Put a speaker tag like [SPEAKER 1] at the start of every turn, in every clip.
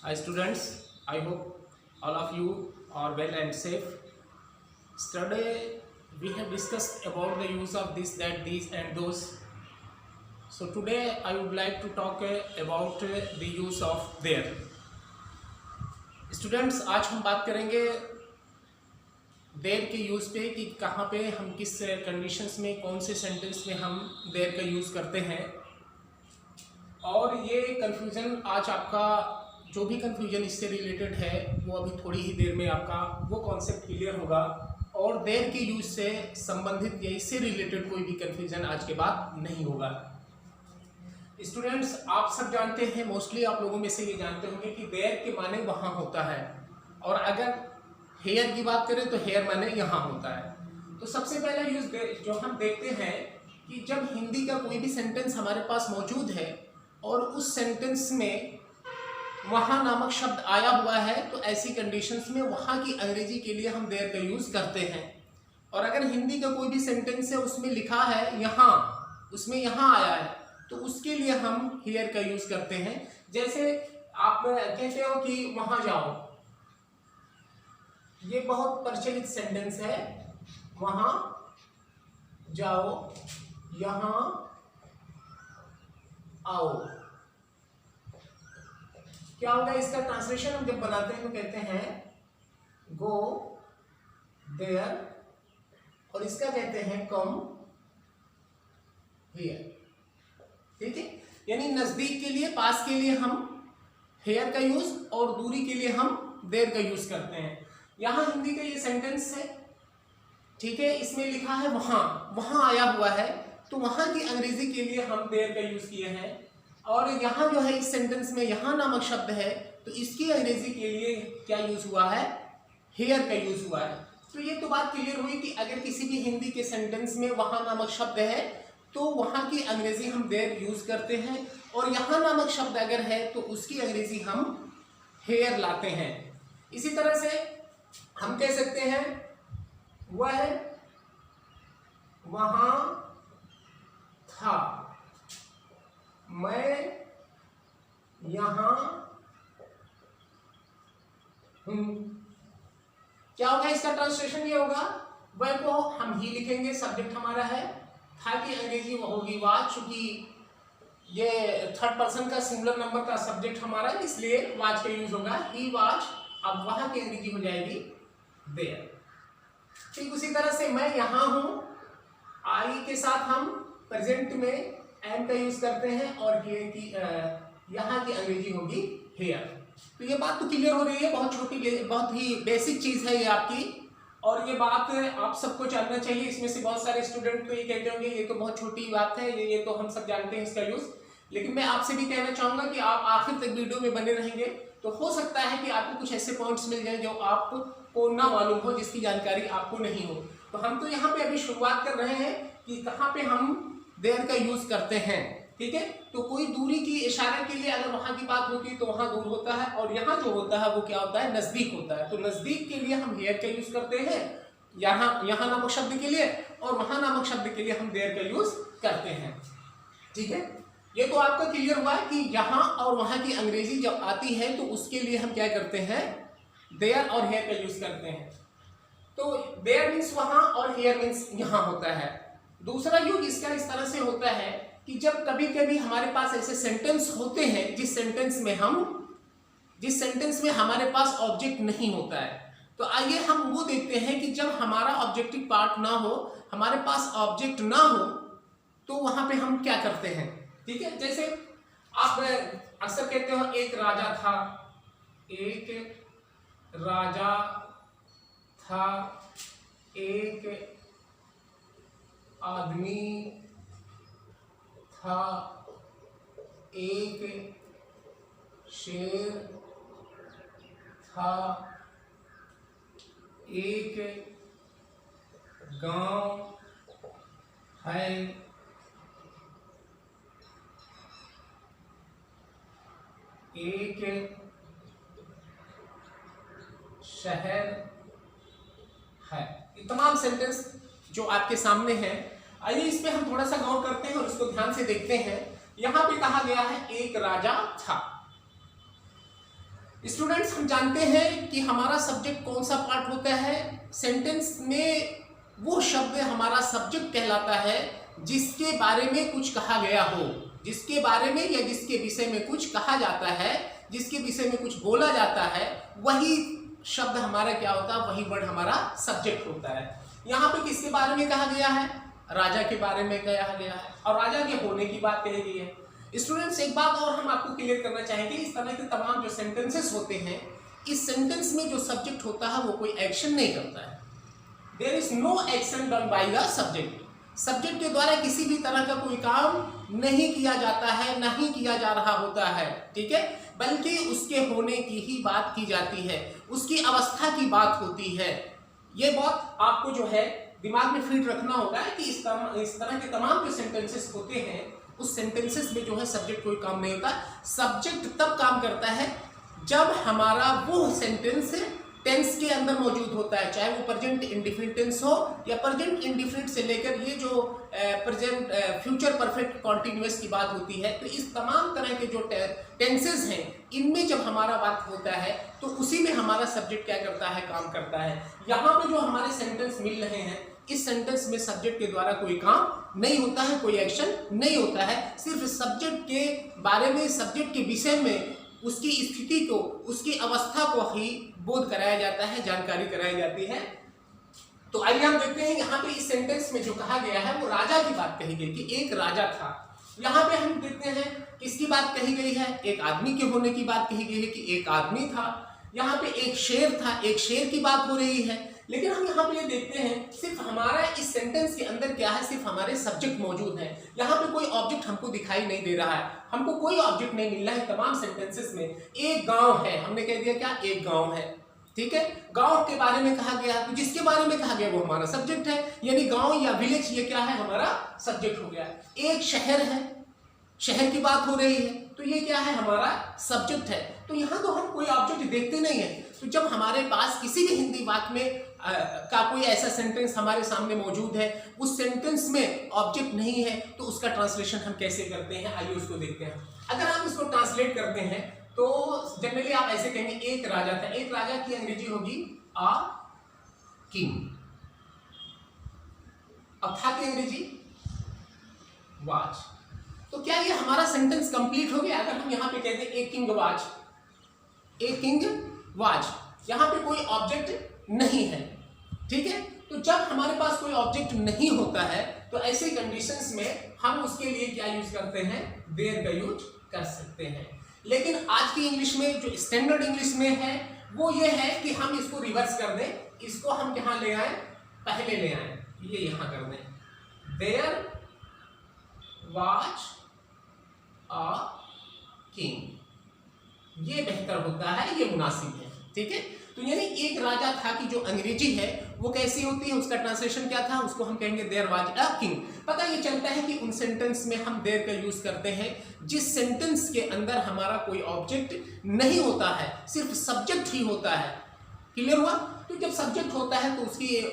[SPEAKER 1] Hi students, I hope all of you are well and safe. Today we have discussed about the use of this, that, these and those. So today I would like to talk about the use of there. Students, आज हम बात करेंगे देर के use पे कि कहाँ पे हम किस कंडीशंस में कौन से सेंटेंस में हम देर का यूज़ करते हैं। और ये कन्फ्यूज़न आज आपका जो भी कन्फ्यूजन इससे रिलेटेड है वो अभी थोड़ी ही देर में आपका वो कॉन्सेप्ट क्लियर होगा और देर के यूज से संबंधित या इससे रिलेटेड कोई भी कन्फ्यूजन आज के बाद नहीं होगा। स्टूडेंट्स, आप सब जानते हैं, मोस्टली आप लोगों में से ये जानते होंगे कि देर के माने वहाँ होता है और अगर हेयर की बात करें तो हेयर माने यहाँ होता है। तो सबसे पहला यूज जो हम देखते हैं कि जब हिंदी का कोई भी सेंटेंस हमारे पास मौजूद है और उस सेंटेंस में वहाँ नामक शब्द आया हुआ है तो ऐसी कंडीशंस में वहाँ की अंग्रेजी के लिए हम देयर का यूज़ करते हैं। और अगर हिंदी का कोई भी सेंटेंस है उसमें लिखा है यहाँ, उसमें यहाँ आया है तो उसके लिए हम हियर का यूज़ करते हैं। जैसे आप कहते हो कि वहाँ जाओ, ये बहुत प्रचलित सेंटेंस है, वहाँ जाओ, यहाँ आओ। क्या होगा इसका ट्रांसलेशन हम जब बनाते हैं तो कहते हैं गो देयर और इसका कहते हैं कम हियर। ठीक है, यानी नजदीक के लिए, पास के लिए हम हेयर का यूज और दूरी के लिए हम देयर का यूज करते हैं। यहां हिंदी का ये सेंटेंस है, ठीक है, इसमें लिखा है वहां, वहां आया हुआ है तो वहां की अंग्रेजी के लिए हम देयर का यूज किए हैं। और यहाँ जो है इस सेंटेंस में यहाँ नामक शब्द है तो इसकी अंग्रेजी के लिए क्या यूज हुआ है, हेयर का यूज हुआ है। तो ये तो बात क्लियर हुई कि अगर किसी भी हिंदी के सेंटेंस में वहाँ नामक शब्द है तो वहाँ की अंग्रेजी हम देयर यूज करते हैं और यहाँ नामक शब्द अगर है तो उसकी अंग्रेजी हम हेयर लाते हैं। इसी तरह से हम कह सकते हैं वह वहाँ था, मैं यहां हूं। क्या होगा इसका ट्रांसलेशन? ये होगा वह को हम ही लिखेंगे, सब्जेक्ट हमारा है, था की अंग्रेजी वो होगी वाज, चूंकि ये थर्ड पर्सन का सिंगुलर नंबर का सब्जेक्ट हमारा है इसलिए वाज का यूज होगा, ही वाज। अब वहां की अंग्रेजी हो जाएगी देयर। ठीक उसी तरह से मैं यहां हूं, आई के साथ हम प्रेजेंट में एम का यूज करते हैं और हियर की यहाँ की अंग्रेजी होगी हेयर। तो ये बात तो क्लियर हो रही है, बहुत छोटी बहुत ही बेसिक चीज है ये आपकी और ये बात आप सबको जानना चाहिए। इसमें से बहुत सारे स्टूडेंट तो ये कहते होंगे ये तो बहुत छोटी बात है, ये तो हम सब जानते हैं इसका यूज। लेकिन मैं आपसे भी कहना चाहूंगा कि आप आखिर तक वीडियो में बने रहेंगे तो हो सकता है कि आपको कुछ ऐसे पॉइंट्स मिल जाए जो आपको ना मालूम हो, जिसकी जानकारी आपको नहीं हो। तो हम तो यहाँ पे अभी शुरुआत कर रहे हैं कि कहाँ पे हम देयर का यूज करते हैं। ठीक है, तो कोई दूरी की इशारे के लिए अगर वहां की बात होती है तो वहां दूर होता है और यहाँ जो होता है वो क्या होता है, नजदीक होता है। तो नजदीक के लिए हम हेयर का यूज करते हैं, यहाँ नामक शब्द के लिए, और वहां नामक शब्द के लिए हम देयर का यूज करते हैं। ठीक है, ये तो आपका क्लियर हुआ है कि यहाँ और वहां की अंग्रेजी जब आती है तो उसके लिए हम क्या करते हैं, देयर और हेयर का यूज करते हैं। तो देयर मीन्स वहां और हेयर मीन्स यहाँ होता है। दूसरा यूज इसका इस तरह से होता है कि जब कभी कभी हमारे पास ऐसे सेंटेंस होते हैं जिस सेंटेंस में हमारे पास ऑब्जेक्ट नहीं होता है, तो आइए हम वो देखते हैं कि जब हमारा ऑब्जेक्टिव पार्ट ना हो, हमारे पास ऑब्जेक्ट ना हो तो वहां पे हम क्या करते हैं। ठीक है, जैसे आप अक्सर कहते हो एक राजा था, एक राजा था, एक आदमी था, एक शेर था, एक गांव है, एक शहर है। ये तमाम सेंटेंस जो आपके सामने हैं, आइए इस पे हम थोड़ा सा गौर करते हैं और इसको ध्यान से देखते हैं। यहां पे कहा गया है एक राजा था। स्टूडेंट्स, हम जानते हैं कि हमारा सब्जेक्ट कौन सा पार्ट होता है। सेंटेंस में वो शब्द हमारा सब्जेक्ट कहलाता है जिसके बारे में कुछ कहा गया हो, जिसके बारे में या जिसके विषय में कुछ कहा जाता है, जिसके विषय में कुछ बोला जाता है, वही शब्द हमारा क्या होता है, वही वर्ड हमारा सब्जेक्ट होता है। यहाँ पे किसके बारे में कहा गया है? राजा के बारे में कहा गया है और राजा के होने की बात कही गई है। स्टूडेंट्स, एक बात और हम आपको क्लियर करना चाहेंगे, इस तरह के तमाम जो सेंटेंसेस होते हैं, इस सेंटेंस में जो सब्जेक्ट होता है वो कोई एक्शन नहीं करता है। There is no action done by the subject. Subject के द्वारा किसी भी तरह का कोई काम नहीं किया जाता है, नहीं किया जा रहा होता है, ठीक है, बल्कि उसके होने की ही बात की जाती है, उसकी अवस्था की बात होती है। ये बात आपको जो है दिमाग में फिट रखना होगा कि इस तरह के तमाम जो सेंटेंसेस होते हैं, उस सेंटेंसेस में जो है सब्जेक्ट कोई काम नहीं होता। सब्जेक्ट तब काम करता है जब हमारा वो सेंटेंस टेंस के अंदर मौजूद होता है, चाहे वो प्रेजेंट इंडिफिनिट टेंस हो या प्रेजेंट इंडिफिनिट से लेकर ये जो प्रेजेंट फ्यूचर परफेक्ट कॉन्टिन्यूअस की बात होती है। तो इस तमाम तरह के जो टेंसेस हैं, इनमें जब हमारा बात होता है तो उसी में हमारा सब्जेक्ट क्या करता है, काम करता है। यहाँ पे जो हमारे सेंटेंस मिल रहे हैं, इस सेंटेंस में सब्जेक्ट के द्वारा कोई काम नहीं होता है, कोई एक्शन नहीं होता है, सिर्फ सब्जेक्ट के बारे में, सब्जेक्ट के विषय में उसकी स्थिति को, उसकी अवस्था को ही बोध कराया जाता है, जानकारी कराई जाती है। तो आइए हम देखते हैं यहाँ पे इस सेंटेंस में जो कहा गया है वो राजा की बात कही गई कि एक राजा था। यहाँ पे हम देखते हैं किसकी बात कही गई है, एक आदमी के होने की बात कही गई है कि एक आदमी था। यहाँ पे एक शेर था, एक शेर की बात हो रही है। लेकिन हम यहाँ पे ये देखते हैं सिर्फ हमारा इस सेंटेंस के अंदर क्या है, सिर्फ हमारे सब्जेक्ट मौजूद है। यहाँ पे कोई ऑब्जेक्ट हमको दिखाई नहीं दे रहा है, हमको कोई ऑब्जेक्ट नहीं मिल रहा है तमाम सेंटेंसेस में। एक गांव है, हमने कह दिया क्या, एक गांव है, ठीक है। गांव के बारे में कहा गया, तो जिसके बारे में कहा गया वो हमारा सब्जेक्ट है, यानी गांव या विलेज ये क्या है, हमारा सब्जेक्ट हो गया। एक शहर है, शहर की बात हो रही है, तो ये क्या है, हमारा सब्जेक्ट है। तो यहाँ तो हम कोई ऑब्जेक्ट देखते नहीं है। तो जब हमारे पास किसी भी हिंदी वाक्य में का कोई ऐसा सेंटेंस हमारे सामने मौजूद है, उस सेंटेंस में ऑब्जेक्ट नहीं है, तो उसका ट्रांसलेशन हम कैसे करते हैं, आइए उसको देखते हैं। अगर आप इसको ट्रांसलेट करते हैं तो जनरली आप ऐसे कहेंगे एक राजा था। एक राजा की अंग्रेजी होगी अ किंग। अब था की अंग्रेजी वाज। तो क्या ये हमारा सेंटेंस कंप्लीट हो गया अगर हम यहाँ पे कहते हैं a king was, a king was. यहाँ पे कोई ऑब्जेक्ट नहीं है, ठीक है। तो जब हमारे पास कोई ऑब्जेक्ट नहीं होता है तो ऐसे कंडीशंस में हम उसके लिए क्या यूज करते हैं, देयर का यूज कर सकते हैं। लेकिन आज की इंग्लिश में जो स्टैंडर्ड इंग्लिश में है वो ये है कि हम इसको रिवर्स कर दें, इसको हम यहाँ ले आए, पहले ले आए, ये यहाँ कर दें, देयर वाज अ किंग। ये बेहतर होता है, ये मुनासिब है, ठीक है। तो यानी एक राजा था कि जो अंग्रेजी है वो कैसी होती है, उसका ट्रांसलेशन क्या था, उसको हम कहेंगे देयर वाज अ किंग। पता ये चलता है कि उन सेंटेंस में हम देयर का यूज करते हैं जिस सेंटेंस के अंदर हमारा कोई ऑब्जेक्ट नहीं होता है, सिर्फ सब्जेक्ट ही होता है। क्लियर हुआ? तो जब सब्जेक्ट होता है तो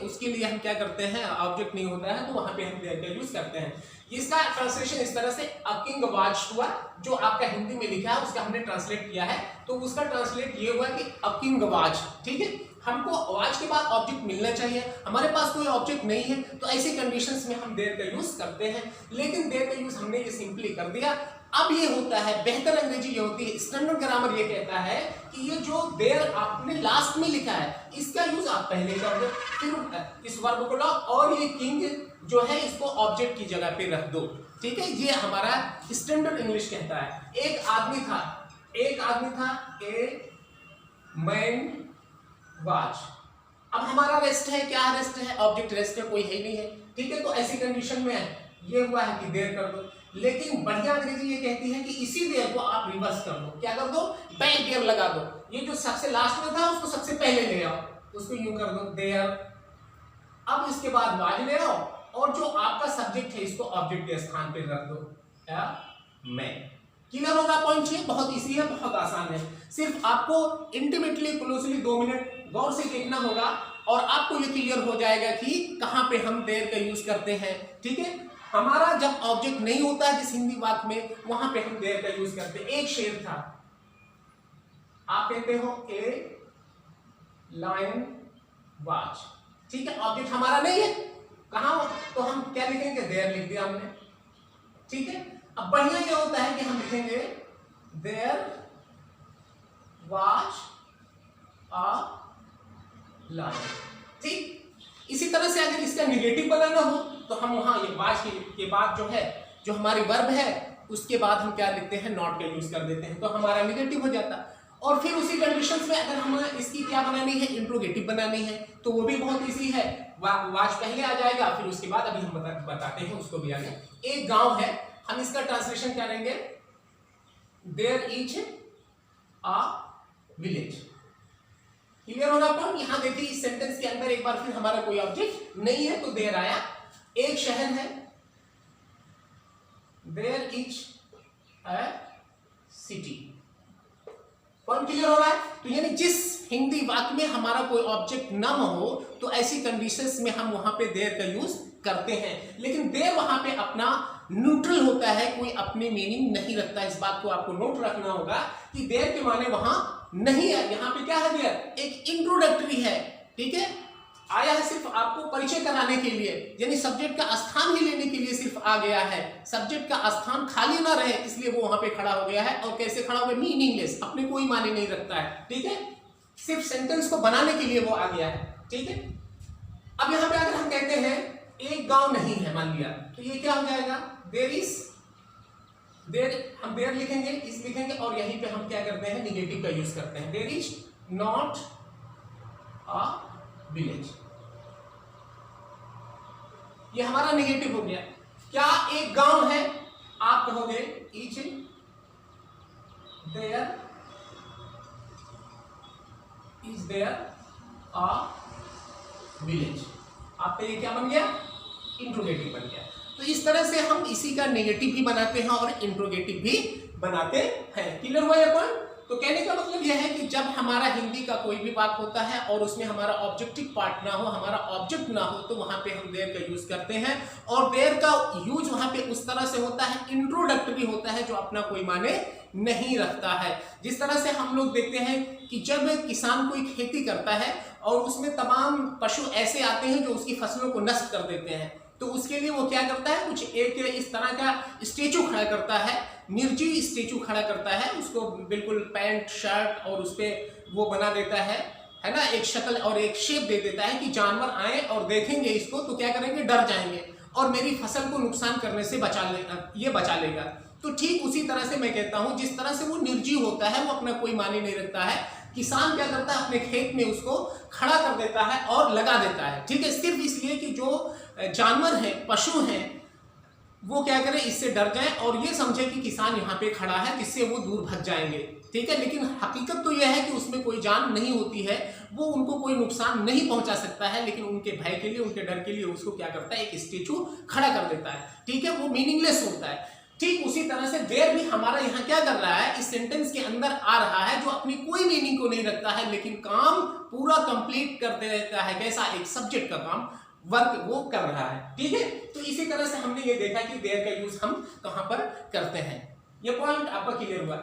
[SPEAKER 1] उसके लिए हम क्या करते हैं, ऑब्जेक्ट नहीं होता है तो वहां पे हम देयर का यूज करते हैं। इसका ट्रांसलेशन इस तरह से अ किंग वाज हुआ, जो आपका हिंदी में लिखा है उसका हमने ट्रांसलेट किया है, तो उसका ट्रांसलेट ये हुआ कि अ किंग वाज, ठीक है। हमको वाज के बाद ऑब्जेक्ट मिलना चाहिए, हमारे पास कोई ऑब्जेक्ट नहीं है, तो ऐसी कंडीशंस में हम देयर का यूज करते हैं। लेकिन देयर का यूज हमने ये सिंपली कर दिया। अब ये होता है, बेहतर अंग्रेजी ये होती है, स्टैंडर्ड ग्रामर ये कहता है कि ये जो देयर आपने लास्ट में लिखा है इसका यूज आप पहले कर दो, फिर इस वर्ब को लो और ये किंग जो है इसको ऑब्जेक्ट की जगह पे रख दो, ठीक है। ये हमारा स्टैंडर्ड इंग्लिश कहता है। एक आदमी था, एक आदमी था, ए मैन वाज। अब हमारा रेस्ट है, क्या रेस्ट है, ऑब्जेक्ट रेस्ट है, कोई है ही नहीं है, ठीक है। तो ऐसी कंडीशन में ये हुआ है कि देयर कर दो। लेकिन बढ़िया अंग्रेजी ये कहती है कि इसी देयर को आप रिवर्स कर दो, क्या कर दो, बैक देयर लगा दो। ये जो सबसे लास्ट में था उसको सबसे पहले ले आओ, उसको यूं कर दो देयर। अब इसके बाद वाज ले आओ और जो आपका सब्जेक्ट है इसको ऑब्जेक्ट के स्थान पे रख दो, मैं। क्लियर होगा पॉइंट? ये बहुत इजी है, बहुत आसान है। सिर्फ आपको इंटीमेटली क्लोजली 2 मिनट गौर से देखना होगा और आपको ये क्लियर हो जाएगा कि कहां पे हम देयर का यूज करते हैं, ठीक है। हमारा जब ऑब्जेक्ट नहीं होता है जिस हिंदी वाक्य में, वहां पे हम देयर का यूज करते हैं। एक शेर था, आप आप कहते हो ए लायन वॉच, ठीक है। ऑब्जेक्ट हमारा नहीं है, कहां हो, तो हम क्या लिखेंगे, देयर लिख दिया हमने, ठीक है। अब बढ़िया ये होता है कि हम लिखेंगे देयर वॉच अ लायन, ठीक। इसी तरह से अगर इसका निगेटिव बनाना हो तो हम वहां ये वॉच के बाद जो है, जो हमारी वर्ब है, उसके बाद हम क्या लिखते हैं, नॉट का यूज कर देते हैं, तो हमारा निगेटिव हो जाता। और फिर उसी कंडीशंस में अगर हमें इसकी क्या बनानी है, इंट्रोगेटिव बनानी है, तो वो भी बहुत इजी है। वॉच पहले आ जाएगा, फिर उसके बाद अभी हम बताते हैं उसको भी आगे। एक गांव है, हम इसका ट्रांसलेशन क्या लेंगे, there is a village. Clear हो रहा है। यहां देखिए इस सेंटेंस के अंदर एक बार फिर हमारा कोई ऑब्जेक्ट नहीं है, तो देयर आया। एक शहर है, there is a city. Point clear हो रहा है। तो यानी जिस हिंदी वाक्य में हमारा कोई ऑब्जेक्ट ना हो, तो ऐसी कंडीशंस में हम वहां पे देयर का यूज करते हैं। लेकिन देयर वहां पे अपना न्यूट्रल होता है, कोई अपनी मीनिंग नहीं रखता। इस बात को आपको नोट रखना होगा कि देयर के माने वहां नहीं है। यहां पे क्या है, देयर एक इंट्रोडक्टरी है, ठीक है, आया है सिर्फ आपको परिचय कराने के लिए, यानी सब्जेक्ट का स्थान ही लेने के लिए सिर्फ आ गया है। सब्जेक्ट का स्थान खाली ना रहे इसलिए वो वहां पे खड़ा हो गया है। और कैसे खड़ा हो गया, मीनिंगलेस, अपने कोई माने नहीं रखता है, ठीक है, सिर्फ सेंटेंस को बनाने के लिए वो आ गया है, ठीक है। अब यहां पे अगर हम कहते हैं एक गांव नहीं है, मान लिया, तो ये क्या हो जाएगा, देयर इज, देयर, हम देयर लिखेंगे, इस लिखेंगे, और यहीं पे हम क्या करते हैं, निगेटिव का यूज करते हैं, there is not a village. ये हमारा निगेटिव हो गया। क्या एक गांव है, आप कहोगे is there, is there a village. आपका ये क्या बन गया, इंट्रोगेटिव बन गया। तो इस तरह से हम इसी का नेगेटिव भी बनाते हैं और इंट्रोगेटिव भी बनाते हैं। क्लियर हुआ ये पॉइंट। तो कहने का मतलब यह है कि जब हमारा हिंदी का कोई भी वाक्य होता है और उसमें हमारा ऑब्जेक्टिव पार्ट ना हो, हमारा ऑब्जेक्ट ना हो, तो वहां पे हम देयर का यूज करते हैं। और देयर का यूज वहां पे उस तरह से होता है, इंट्रोडक्टरी होता है, जो अपना कोई माने नहीं रखता है। जिस तरह से हम लोग देखते हैं कि जब किसान कोई खेती करता है और उसमें तमाम पशु ऐसे आते हैं जो उसकी फसलों को नष्ट कर देते हैं, तो उसके लिए वो क्या करता है, कुछ एक इस तरह का स्टेचू खड़ा करता है, निर्जीव स्टेचू खड़ा करता है, उसको बिल्कुल पैंट शर्ट और उस पर वो बना देता है ना, एक शक्ल और एक शेप दे देता है कि जानवर आए और देखेंगे इसको तो क्या करेंगे, डर जाएंगे और मेरी फसल को नुकसान करने से बचा लेगा। तो ठीक उसी तरह से मैं कहता हूं, जिस तरह से वो निर्जीव होता है, वो अपना कोई माने नहीं रखता है, किसान क्या करता है, अपने खेत में उसको खड़ा कर देता है और लगा देता है, ठीक है, सिर्फ इसलिए कि जो जानवर हैं, पशु हैं, वो क्या करें, इससे डर जाएं और ये समझे कि किसान यहाँ पे खड़ा है, जिससे वो दूर भाग जाएंगे, ठीक है। लेकिन हकीकत तो यह है कि उसमें कोई जान नहीं होती है, वो उनको कोई नुकसान नहीं पहुंचा सकता है, लेकिन उनके भय के लिए, उनके डर के लिए उसको क्या करता है, एक स्टेचू खड़ा कर देता है, ठीक है, वो मीनिंगलेस होता है। ठीक उसी तरह से देयर भी हमारा यहाँ क्या कर रहा है, इस सेंटेंस के अंदर आ रहा है, जो अपनी कोई मीनिंग को नहीं रखता है, लेकिन काम पूरा कंप्लीट कर देता है। कैसा, एक सब्जेक्ट का काम, वर्क वो कर रहा है, ठीक है। तो इसी तरह से हमने ये देखा कि देयर का यूज हम कहां पर करते हैं। ये पॉइंट आपका क्लियर हुआ।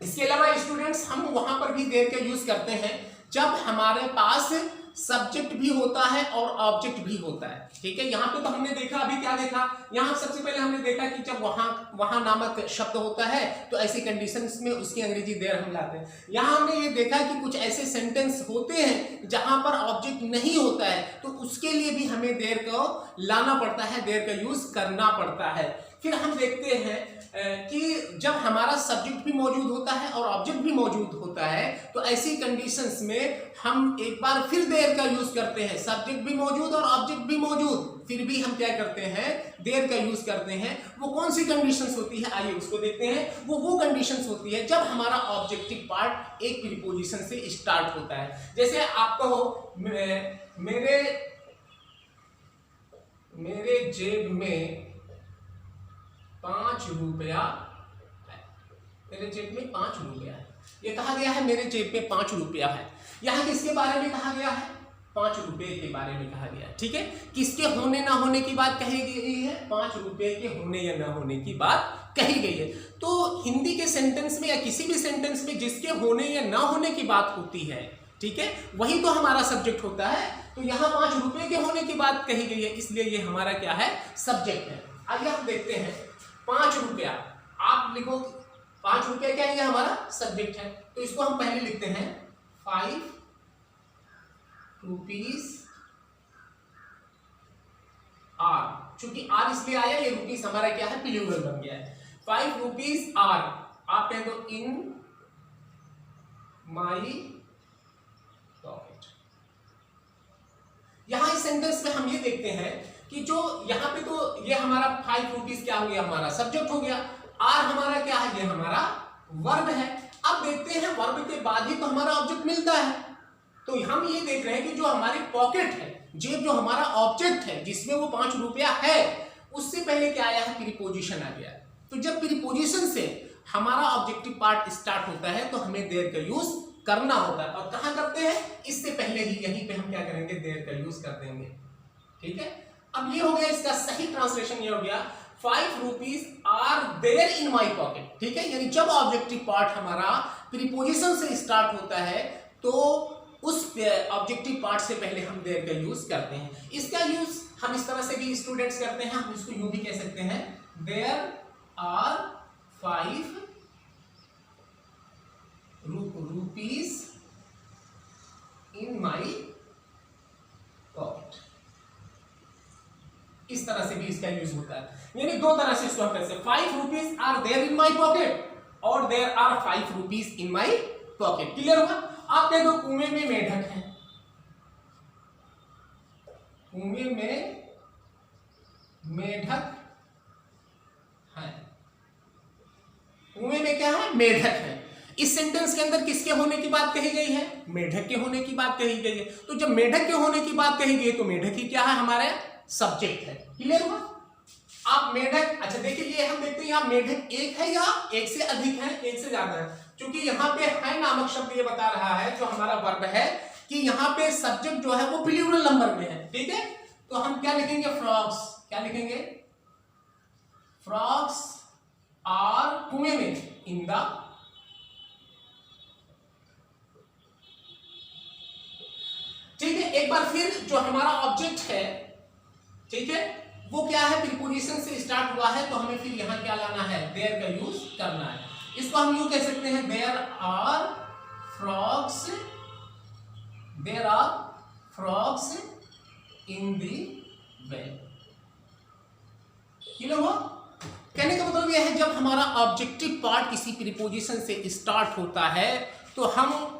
[SPEAKER 1] इसके अलावा स्टूडेंट्स, हम वहां पर भी देयर का यूज करते हैं जब हमारे पास सब्जेक्ट भी होता है और ऑब्जेक्ट भी होता है, ठीक है। यहाँ पे तो हमने देखा, अभी क्या देखा, यहाँ सबसे पहले हमने देखा कि जब वहां नामक शब्द होता है तो ऐसी कंडीशंस में उसकी अंग्रेजी देयर हम लाते हैं। यहाँ हमने ये देखा कि कुछ ऐसे सेंटेंस होते हैं जहां पर ऑब्जेक्ट नहीं होता है, तो उसके लिए भी हमें देयर को लाना पड़ता है, देयर का यूज करना पड़ता है। फिर हम देखते हैं कि जब हमारा सब्जेक्ट भी मौजूद होता है और ऑब्जेक्ट भी मौजूद होता है, तो ऐसी कंडीशंस में हम एक बार फिर देयर का यूज करते हैं, सब्जेक्ट भी मौजूद और ऑब्जेक्ट भी मौजूद, फिर भी हम क्या करते हैं, देयर का यूज करते हैं। वो कौन सी कंडीशंस होती है, आइए उसको देखते हैं। वो कंडीशंस होती है जब हमारा ऑब्जेक्टिव पार्ट एक प्रीपोजिशन से स्टार्ट होता है। जैसे आप कहो, मेरे जेब में 5 रुपया है, मेरे जेब में 5 रुपया है। ये कहा गया है मेरे जेब में 5 रुपया है। यहां किसके बारे में कहा गया है, ₹5 के बारे में कहा गया। ठीक है, किसके होने ना होने की बात कही गई है? ₹5 के होने या ना होने की बात कही गई है। तो हिंदी के सेंटेंस में या किसी भी सेंटेंस में जिसके होने या ना होने की बात होती है, ठीक है, वही तो हमारा सब्जेक्ट होता है। तो यहाँ ₹5 के होने की बात कही गई है, इसलिए ये हमारा क्या है? सब्जेक्ट है। आइए हम देखते हैं ₹5। आप लिखो ₹5 क्या है? ये हमारा सब्जेक्ट है। तो इसको हम पहले लिखते हैं ₹5 आर। चूंकि आर इसलिए आया, ये रुपीस हमारा क्या है? प्लूरल बन गया है। ₹5 आर। आप कह दो इन माई पॉकेट। यहां इस सेंटेंस में हम ये देखते हैं कि जो यहां पे तो ये हमारा ₹5 क्या हो गया? हमारा सब्जेक्ट हो गया। आर हमारा क्या है? ये हमारा वर्ब है। अब देखते हैं वर्ब के बाद ही तो हमारा ऑब्जेक्ट मिलता है। तो हम ये देख रहे हैं कि जो हमारी पॉकेट है, जेब जो हमारा ऑब्जेक्ट है जिसमें वो ₹5 है, उससे पहले क्या आया है? प्रीपोजिशन आ गया। तो जब प्रीपोजिशन से हमारा ऑब्जेक्टिव पार्ट स्टार्ट होता है तो हमें देयर का यूज करना होता है। और कहां करते हैं? इससे पहले ही यहीं पे हम क्या करेंगे? देयर का यूज कर देंगे। ठीक है, अब ये हो गया, इसका सही ट्रांसलेशन ये हो गया ₹5 are there in my pocket. ठीक है, यानी जब ऑब्जेक्टिव पार्ट हमारा प्रीपोजिशन से स्टार्ट होता है तो उस ऑब्जेक्टिव पार्ट से पहले हम देयर का यूज करते हैं। इसका यूज हम इस तरह से भी स्टूडेंट्स करते हैं। हम इसको यूं भी कह सकते हैं, there are ₹5 in my pocket. इस तरह से भी इसका यूज होता है। यानी दो तरह से इसको हम कर सकते हैं, ₹5 are there in my pocket और there are ₹5 in my pocket. Clear हुआ? आप कह दो कुएं में मेढक है। कुएं में मेढक है। कुएं में क्या है? मेढक है। इस सेंटेंस के अंदर किसके होने की बात कही गई है? मेढक के होने की बात कही गई है। तो जब मेढक के होने की बात कही गई तो मेढक ही क्या है? हमारे सब्जेक्ट है। क्लियर हुआ? आप मेढक, अच्छा देखिए, ये हम देखते हैं यहाँ मेढक एक है या एक से अधिक है, एक से ज्यादा है। क्योंकि यहाँ पे है नामक शब्द ये बता रहा है, जो हमारा वर्ब है, कि यहाँ पे सब्जेक्ट जो है वो प्लूरल नंबर में है। ठीक है, तो हम क्या लिखेंगे? फ्रॉग्स। क्या लिखेंगे? फ्रॉग्स आर कुएं में इन द। ठीक है, एक बार फिर जो हमारा ऑब्जेक्ट है, ठीक है, वो क्या है? प्रीपोजिशन से स्टार्ट हुआ है, तो हमें फिर यहां क्या लाना है? देयर का यूज करना है। इसको हम यूं कह सकते हैं, there are frogs in the well. Clear हुआ? कहने का मतलब यह है, जब हमारा ऑब्जेक्टिव पार्ट किसी प्रीपोजिशन से स्टार्ट होता है तो हम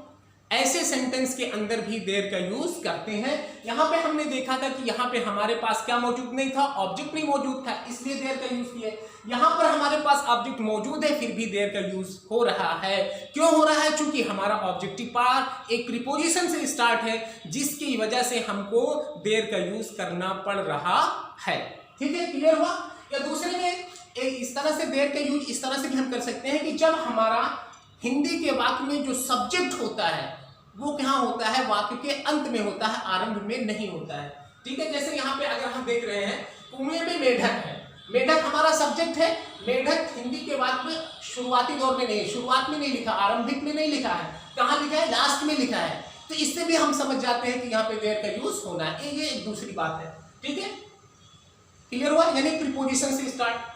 [SPEAKER 1] ऐसे सेंटेंस के अंदर भी देयर का यूज करते हैं। यहां पे हमने देखा था कि यहां पे हमारे पास क्या मौजूद नहीं था? ऑब्जेक्ट नहीं मौजूद था, इसलिए देयर का यूज किया। यहां पर हमारे पास ऑब्जेक्ट मौजूद है, फिर भी देयर का यूज हो रहा है। क्यों हो रहा है? चूंकि हमारा ऑब्जेक्टिव पार्ट एक प्रीपोजिशन से स्टार्ट है, जिसकी वजह से हमको देयर का यूज करना पड़ रहा है। ठीक है, क्लियर हुआ? या दूसरे में इस तरह से देयर का यूज इस तरह से भी हम कर सकते हैं कि जब हमारा हिंदी के वाक्य में जो सब्जेक्ट होता है वो कहाँ होता है? वाक्य के अंत में होता है, आरंभ में नहीं होता है। ठीक है, जैसे यहाँ पे अगर हम देख रहे हैं, कुएं में मेढक है। मेढक हमारा सब्जेक्ट है। मेढक हिंदी के वाक्य में शुरुआती दौर में नहीं, शुरुआत में नहीं लिखा, आरंभिक में नहीं लिखा है। कहाँ लिखा है? लास्ट में लिखा है। तो इससे भी हम समझ जाते हैं कि यहाँ पे देयर का यूज होना है। ये एक दूसरी बात है। ठीक है, क्लियर हुआ? यानी प्रीपोजिशन से स्टार्ट।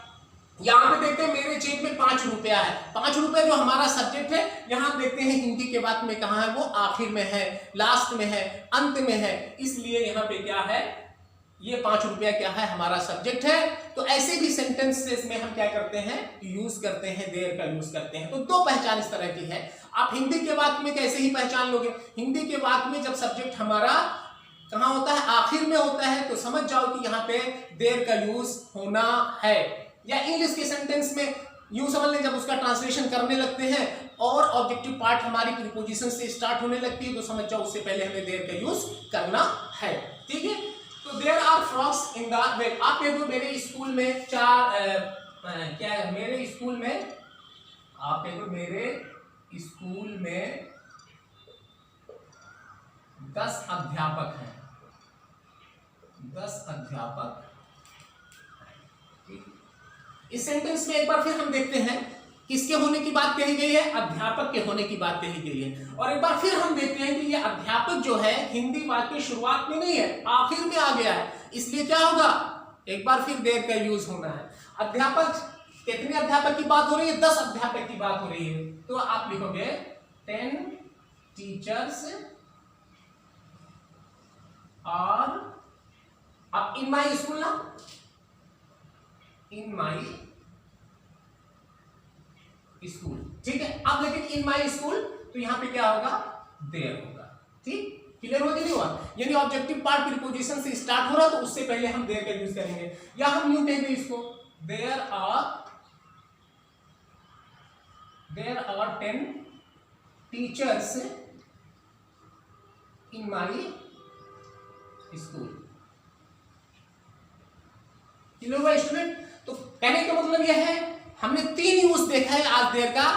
[SPEAKER 1] यहां पे देखते हैं मेरे जेब में ₹5 है। ₹5 जो हमारा सब्जेक्ट है, यहां देखते हैं हिंदी के वाक्य में कहां है? वो आखिर में है, लास्ट में है, अंत में है। इसलिए यहां पे क्या है? ये ₹5 क्या है? हमारा सब्जेक्ट है। तो ऐसे भी सेंटेंसेस में हम क्या करते हैं? यूज करते हैं, देयर का यूज करते हैं। तो दो पहचान इस तरह की है। आप हिंदी के वाक्य में कैसे ही पहचान लोगे? हिंदी के वाक्य में जब सब्जेक्ट हमारा कहां होता है? आखिर में होता है, तो समझ जाओ कि यहाँ पे देयर का यूज होना है। या इंग्लिश के सेंटेंस में यूं समझ लें, जब उसका ट्रांसलेशन करने लगते हैं और ऑब्जेक्टिव पार्ट हमारी प्रीपोजिशन से स्टार्ट होने लगती है, तो समझ जाओ उससे पहले हमें देयर का यूज करना है। ठीक है, तो there are frogs in the well. आप कह दो मेरे स्कूल में क्या है? मेरे स्कूल में, आप कह दो मेरे स्कूल में 10 अध्यापक हैं, 10 अध्यापक। इस सेंटेंस में एक बार फिर हम देखते हैं किसके होने की बात कही गई है, अध्यापक के होने की बात कही गई है। और एक बार फिर हम देखते हैं कि ये अध्यापक जो है हिंदी वाक्य शुरुआत में नहीं है, आखिर में आ गया है, इसलिए क्या होगा, एक बार फिर देर का यूज होना है। अध्यापक, कितने अध्यापक की बात हो रही है, 10 अध्यापक की बात हो रही है, तो आप लिखोगे 10 टीचर्स और अब इन माई स्कूल ना, इन माई स्कूल, ठीक है। अब लेकिन इन माई स्कूल तो यहां पे क्या होगा, देयर होगा, ठीक, क्लियर हो कि नहीं हुआ। यानी ऑब्जेक्टिव पार्ट प्रीपोजिशन से स्टार्ट हो रहा तो उससे पहले हम देयर का यूज करेंगे, या हम यूं कहेंगे इसको, there are 10 teachers in my school. Clear हुआ स्टूडेंट। तो कहने का मतलब यह है, हमने 3 यूज देखा है आज देर का,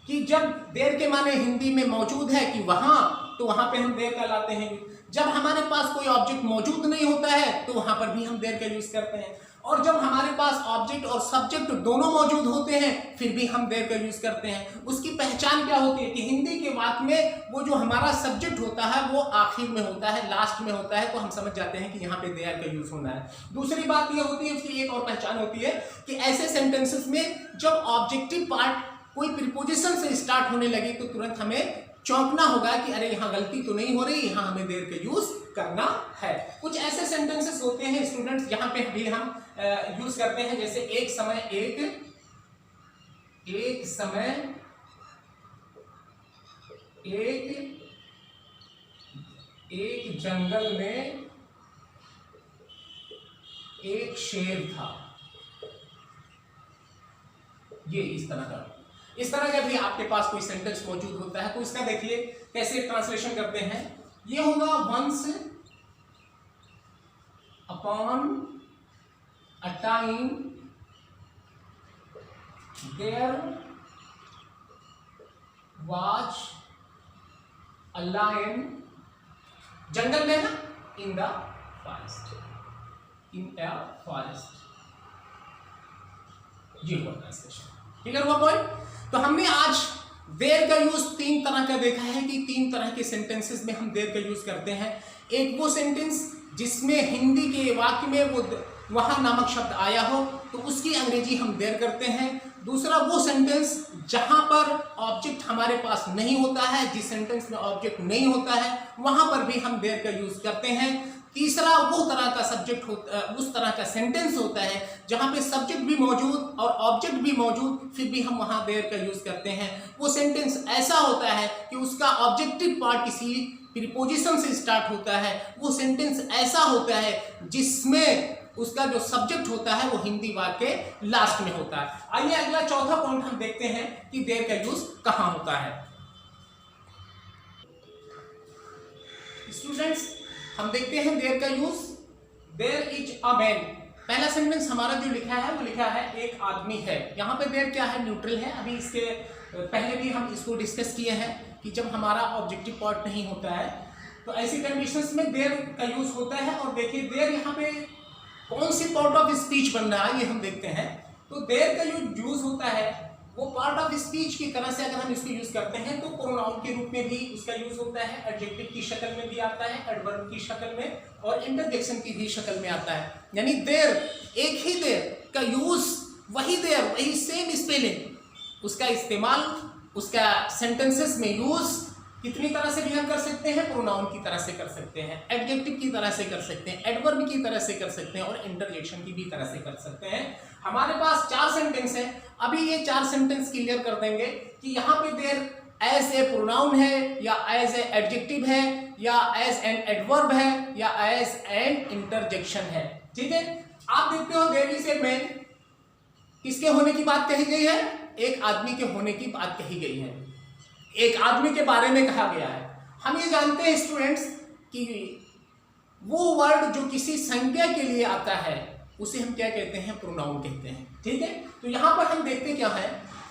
[SPEAKER 1] कि जब देर के माने हिंदी में मौजूद है कि वहां, तो वहां पे हम देर का लाते हैं। जब हमारे पास कोई ऑब्जेक्ट मौजूद नहीं होता है तो वहां पर भी हम देर का यूज करते हैं। और जब हमारे पास ऑब्जेक्ट और सब्जेक्ट दोनों मौजूद होते हैं फिर भी हम देर का यूज करते हैं। उसकी पहचान क्या होती है कि हिंदी के वाक्य में वो जो हमारा सब्जेक्ट होता है वो आखिर में होता है, लास्ट में होता है, तो हम समझ जाते हैं कि यहाँ पे देर का यूज होना है। दूसरी बात ये होती है, उसकी एक और पहचान होती है कि ऐसे सेंटेंसेस में जब ऑब्जेक्टिव पार्ट कोई प्रीपोजिशन से स्टार्ट होने लगे तो तुरंत हमें चौंकना होगा कि अरे यहाँ गलती तो नहीं हो रही, यहाँ हमें देर का यूज करना है। कुछ ऐसे सेंटेंसेस होते हैं स्टूडेंट्स, यहाँ पे भी हम यूज करते हैं, जैसे एक समय एक जंगल में एक शेर था। ये इस तरह का भी आपके पास कोई सेंटेंस मौजूद होता है तो इसका देखिए कैसे ट्रांसलेशन करते हैं। ये होगा once upon a time there was a lion, जंगल में ना, in the forest, in a forest. ये हुआ ट्रांसलेशन, क्लियर हुआ पॉइंट। तो हमने आज देर का यूज 3 तरह का देखा है कि 3 तरह के सेंटेंसेस में हम देर का यूज करते हैं। एक वो सेंटेंस जिसमें हिंदी के वाक्य में वो वहां नामक शब्द आया हो तो उसकी अंग्रेजी हम देर करते हैं। दूसरा वो सेंटेंस जहां पर ऑब्जेक्ट हमारे पास नहीं होता है, जिस सेंटेंस में ऑब्जेक्ट नहीं होता है वहां पर भी हम देर का यूज करते हैं। तीसरा वो तरह का सब्जेक्ट होता, उस तरह का सेंटेंस होता है जहां पे सब्जेक्ट भी मौजूद और ऑब्जेक्ट भी मौजूद फिर भी हम वहां देर का यूज करते हैं। वो सेंटेंस ऐसा होता है कि उसका ऑब्जेक्टिव पार्ट किसी प्रीपोजिशन से स्टार्ट होता है। वो सेंटेंस ऐसा होता है जिसमें उसका जो सब्जेक्ट होता है वो हिंदी वाक्य लास्ट में होता है। आइए अगला चौथा पॉइंट हम देखते हैं कि देर का यूज कहां होता है। स्टूडेंट्स हम देखते हैं देर का use. There is a man, पहला सेंटेंस हमारा जो लिखा है वो लिखा है एक आदमी है। यहाँ पे देर क्या है, न्यूट्रल है। अभी इसके पहले भी हम इसको डिस्कस किए हैं कि जब हमारा ऑब्जेक्टिव पार्ट नहीं होता है तो ऐसी कंडीशंस में देर का यूज होता है। और देखिए देर यहाँ पे कौन सी पार्ट ऑफ स्पीच बन रहा है ये हम देखते हैं। तो देर का जो यूज होता है वो पार्ट ऑफ स्पीच की तरह से अगर हम इसको यूज करते हैं तो प्रोनाउन के रूप में भी उसका यूज होता है, एडजेक्टिव की शक्ल में भी आता है, एडवर्ब की शक्ल में और इंटरजेक्शन की भी शक्ल में आता है। यानी देर, एक ही देर का यूज, वही देर, वही सेम स्पेलिंग, उसका इस्तेमाल, उसका सेंटेंसेस में यूज कितनी तरह से भी हम कर सकते हैं, प्रोनाउन की तरह से कर सकते हैं, एडजेक्टिव की तरह से कर सकते हैं, एडवर्ब की तरह से कर सकते हैं और इंटरजेक्शन की भी तरह से कर सकते हैं। हमारे पास 4 सेंटेंस है। अभी ये 4 सेंटेंस क्लियर कर देंगे कि यहाँ पे देर एज ए प्रोनाउन है या एज ए एडजेक्टिव है या एज एन एडवर्ब है या एज एन इंटरजेक्शन है। ठीक है, आप देखते हो देयर इज ए मैन, किसके होने की बात कही गई है, एक आदमी के होने की बात कही गई है, एक आदमी के बारे में कहा गया है। हम ये जानते हैं स्टूडेंट्स कि वो वर्ड जो किसी संज्ञा के लिए आता है उसे हम क्या कहते हैं, प्रोनाउन कहते हैं। ठीक है, तो यहां पर हम देखते क्या है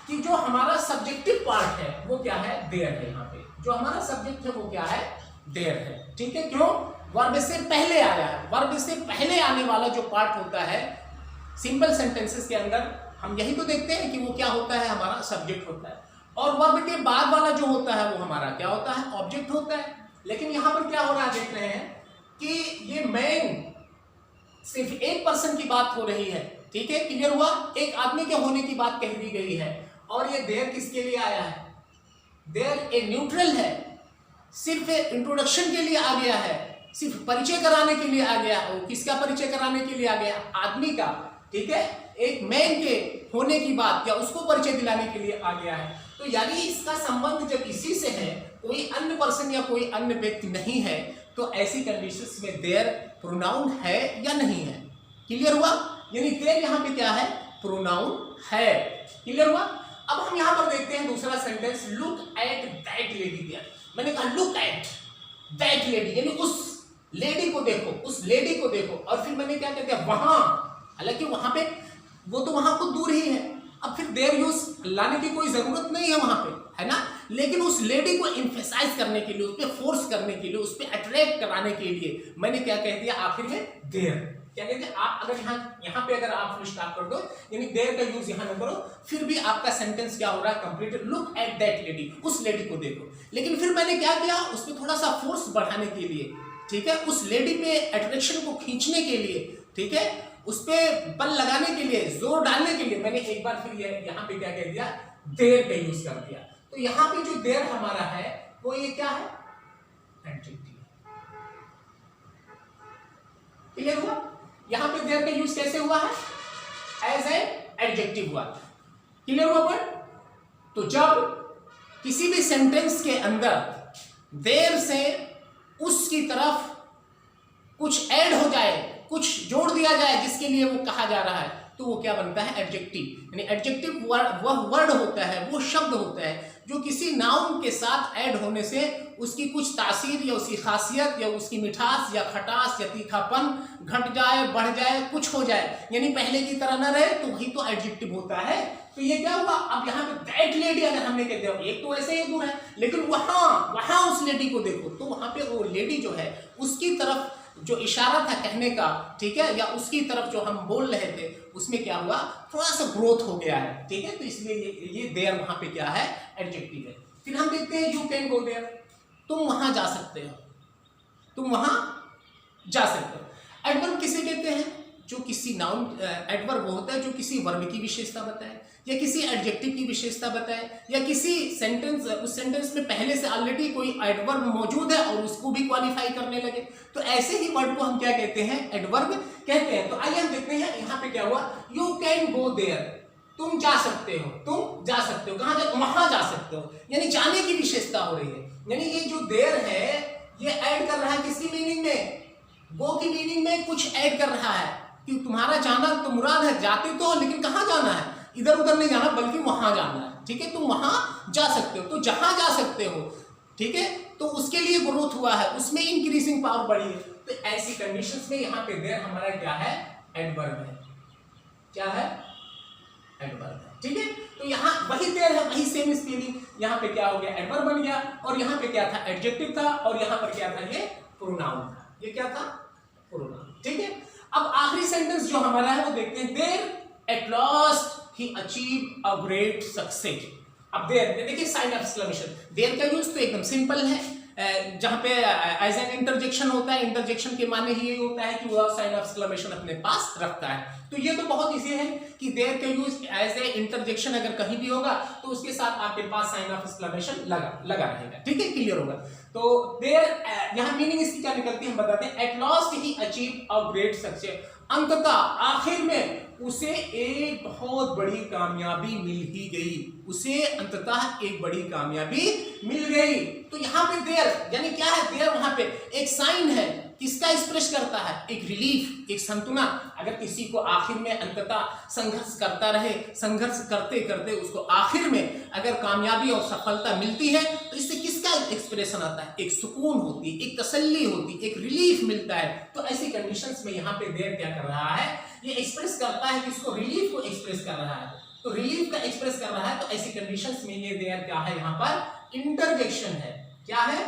[SPEAKER 1] कि जो हमारा सब्जेक्टिव पार्ट है वो क्या है, देयर है। यहाँ पे जो हमारा सब्जेक्ट है वो क्या है, देयर है, ठीक है। क्यों? वर्ब से पहले आया है। वर्ब से पहले आने वाला जो पार्ट होता है सिंपल सेंटेंसेस के अंदर, हम यही तो देखते हैं कि वो क्या होता है, हमारा सब्जेक्ट होता है, और वर्ब के बाद वाला जो होता है वो हमारा क्या होता है, ऑब्जेक्ट होता है। लेकिन यहां पर क्या हो रहा है, देख रहे हैं कि ये मैन सिर्फ एक पर्सन की बात हो रही है, ठीक है, क्लियर हुआ, एक आदमी के होने की बात कह दी गई है। और ये देयर किसके लिए आया है, देयर ए न्यूट्रल है, सिर्फ इंट्रोडक्शन के लिए आ गया है, सिर्फ परिचय कराने के लिए आ गया है। किसका परिचय कराने के लिए आ गया, आदमी का, ठीक है, एक मैन के होने की बात या उसको परिचय दिलाने के लिए आ गया है। तो यानी इसका संबंध जब इसी से है, कोई अन्य पर्सन या कोई अन्य व्यक्ति नहीं है, तो ऐसी कंडीशंस में देयर प्रोनाउन है या नहीं है, क्लियर हुआ। यानी देयर यहाँ पे क्या है, प्रोनाउन है, क्लियर हुआ। अब हम यहाँ पर देखते हैं दूसरा sentence, look at that lady there. मैंने कहा लुक एट दैट लेडी, यानी उस लेडी को देखो, उस लेडी को देखो। और फिर मैंने क्या कह दिया, वहां, हालांकि वहां पे वो तो वहां कुछ दूर ही है, अब फिर देयर यूज लाने की कोई जरूरत नहीं है वहां पे, है ना। लेकिन उस लेडी को एम्फेसाइज करने के लिए, उस पर फोर्स करने के लिए, उस पर अट्रैक्ट कराने के लिए मैंने क्या कह दिया आखिर में, देयर। क्या कहते हैं आप, अगर यहाँ पे अगर आप फुल स्टॉप कर दो, यानी देयर का यूज यहाँ न करो, फिर भी आपका सेंटेंस क्या हो रहा है, complete. Look at that lady, उस लेडी को देखो। लेकिन फिर मैंने क्या किया, उस पर थोड़ा सा फोर्स बढ़ाने के लिए, ठीक है, उस लेडी पे अट्रैक्शन को खींचने के लिए, ठीक है, उस पे बल लगाने के लिए, जोर डालने के लिए मैंने एक बार फिर यहाँ पे क्या कह दिया, देयर का यूज कर दिया। तो यहाँ पे जो देयर हमारा है वो ये क्या है, एडजेक्टिव, क्लियर हुआ। यहाँ पे देयर का यूज कैसे हुआ है, एज ए एडजेक्टिव हुआ, क्लियर हुआ। पर तो जब किसी भी सेंटेंस के अंदर देयर से उसकी तरफ कुछ ऐड हो जाए, कुछ जोड़ दिया जाए जिसके लिए वो कहा जा रहा है, तो वो क्या बनता है, एडजेक्टिव। यानी एडजेक्टिव वह वर्ड होता है, वो शब्द होता है जो किसी नाउन के साथ ऐड होने से उसकी कुछ तासीर या उसकी खासियत या उसकी मिठास या खटास या तीखापन घट जाए, बढ़ जाए, कुछ हो जाए, यानी पहले की तरह ना रहे, तो वही तो एडजेक्टिव होता है। तो ये क्या हुआ, अब यहाँ पे दैट लेडी अगर हमने कह दिया, एक तो ऐसे ही दूर है, लेकिन वहां उस लेडी को देखो, तो वहां पे वो लेडी जो है उसकी तरफ जो इशारा था कहने का, ठीक है, या उसकी तरफ जो हम बोल रहे थे, उसमें क्या हुआ, थोड़ा सा ग्रोथ हो गया है, ठीक है। तो इसलिए ये देयर वहां पे क्या है, एडजेक्टिव है। फिर हम देखते हैं यू कैन गो देयर, तुम वहां जा सकते हो, तुम वहां जा सकते हो। एडवर्ब किसे कहते हैं, जो किसी नाउन, एडवर्ब वो होता है जो किसी वर्ब की विशेषता बताए, या किसी एडजेक्टिव की विशेषता बताए, या किसी सेंटेंस, उस सेंटेंस में पहले से ऑलरेडी कोई एडवर्ब मौजूद है और उसको भी क्वालिफाई करने लगे, तो ऐसे ही वर्ड को हम क्या कहते हैं, एडवर्ब कहते हैं। तो आइए हम देखते हैं यहाँ पे क्या हुआ, यू कैन गो देयर, तुम जा सकते हो, तुम जा सकते हो, कहाँ जा, वहां जा सकते हो, यानी जाने की विशेषता हो रही है। यानी ये जो देयर है ये ऐड कर रहा है किसकी मीनिंग में, गो की मीनिंग में कुछ ऐड कर रहा है, कि तुम्हारा जाना तो मुराद है, जाते तो, लेकिन कहाँ जाना है, इधर उधर नहीं जाना, बल्कि वहां जाना है, ठीक है, तुम वहां जा सकते हो, तो जहां जा सकते हो, ठीक है, तो उसके लिए ग्रोथ हुआ है, उसमें इंक्रीजिंग पावर बढ़ी है। तो ऐसी कंडीशंस में यहाँ पे देयर हमारा क्या है, एडवर्ब है, क्या है, एडवर्ब है, ठीक है। तो यहाँ वही देयर है, वही सेम स्पेलिंग, यहाँ पे क्या हो गया, एडवर्ब बन गया, और यहाँ पे क्या था, एडजेक्टिव था, और यहाँ पर क्या था, ये प्रोनाउन था, ये क्या था, प्रोनाउन, ठीक है। अब आखिरी सेंटेंस जो हमारा है वो देखते हैं, there at last he achieve a great success. अब देयर देखिए साइन ऑफ एक्सक्लेमेशन, देयर का यूज तो एकदम सिंपल है, जहां पे एज एन इंटरजेक्शन होता है, इंटरजेक्शन के माने ही ये होता है कि वो साइन ऑफ एक्सक्लेमेशन अपने पास रखता है। तो ये तो बहुत इजी है कि देयर का यूज एज ए इंटरजेक्शन अगर कहीं भी होगा तो उसके साथ आपके पास साइन ऑफ एक्सक्लेमेशन लगा रहेगा, ठीक है, क्लियर होगा। तो देयर यहाँ मीनिंग इसकी क्या निकलती है हम बताते हैं, eight last he achieve a great success, अंततः आखिर में उसे एक बहुत बड़ी कामयाबी मिल ही गई, उसे अंततः एक बड़ी कामयाबी मिल गई। तो यहाँ पे देयर यानी क्या है, देयर वहां पे एक साइन है, किसका एक्सप्रेस करता है, एक रिलीफ, एक संतुना। अगर किसी को आखिर में अंततः संघर्ष करता रहे, संघर्ष करते करते उसको आखिर में अगर कामयाबी और सफलता मिलती है, तो इससे किसका एक्सप्रेशन आता है, एक सुकून होती, एक तसल्ली होती, एक रिलीफ मिलता है। तो ऐसी कंडीशंस में यहाँ पे देयर क्या कर रहा है, ये एक्सप्रेस करता है कि इसको रिलीफ को एक्सप्रेस कर रहा है, तो रिलीफ का एक्सप्रेस कर रहा है। तो ऐसी कंडीशंस में ये देयर क्या है, यहाँ पर इंटरजेक्शन है, क्या है,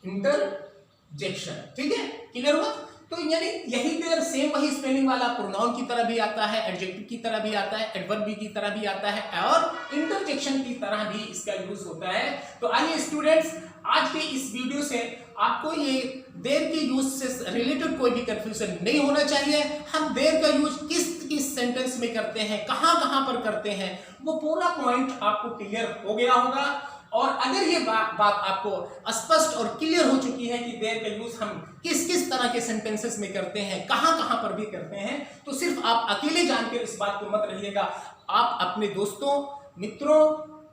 [SPEAKER 1] इंटरजेक्शन। ठीक है, क्लियर हुआ? तो यानी यही देर सेम वही स्पेलिंग वाला प्रोनाउन की तरह भी आता है, एडजेक्टिव की तरह भी आता है, एडवर्ब की तरह भी आता है और इंटरजेक्शन की तरह भी इसका यूज होता है। तो आइए स्टूडेंट्स, आज के इस वीडियो से आपको ये देर के यूज से रिलेटेड कोई भी कंफ्यूजन नहीं होना चाहिए। हम देर का यूज किस किस सेंटेंस में करते हैं, कहां कहां पर करते हैं, वो पूरा पॉइंट आपको क्लियर हो गया होगा। और अगर ये बात आपको स्पष्ट और क्लियर हो चुकी है कि देर का यूज हम किस किस तरह के सेंटेंसेस में करते हैं, कहां कहां पर भी करते हैं, तो सिर्फ आप अकेले जानकर इस बात को मत रहिएगा, आप अपने दोस्तों, मित्रों,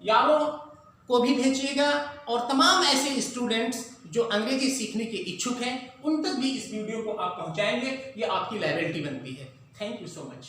[SPEAKER 1] यारों को भी भेजिएगा और तमाम ऐसे स्टूडेंट्स जो अंग्रेजी सीखने के इच्छुक हैं उन तक भी इस वीडियो को आप पहुंचाएंगे। ये आपकी लायबिलिटी बनती है। Thank you so much.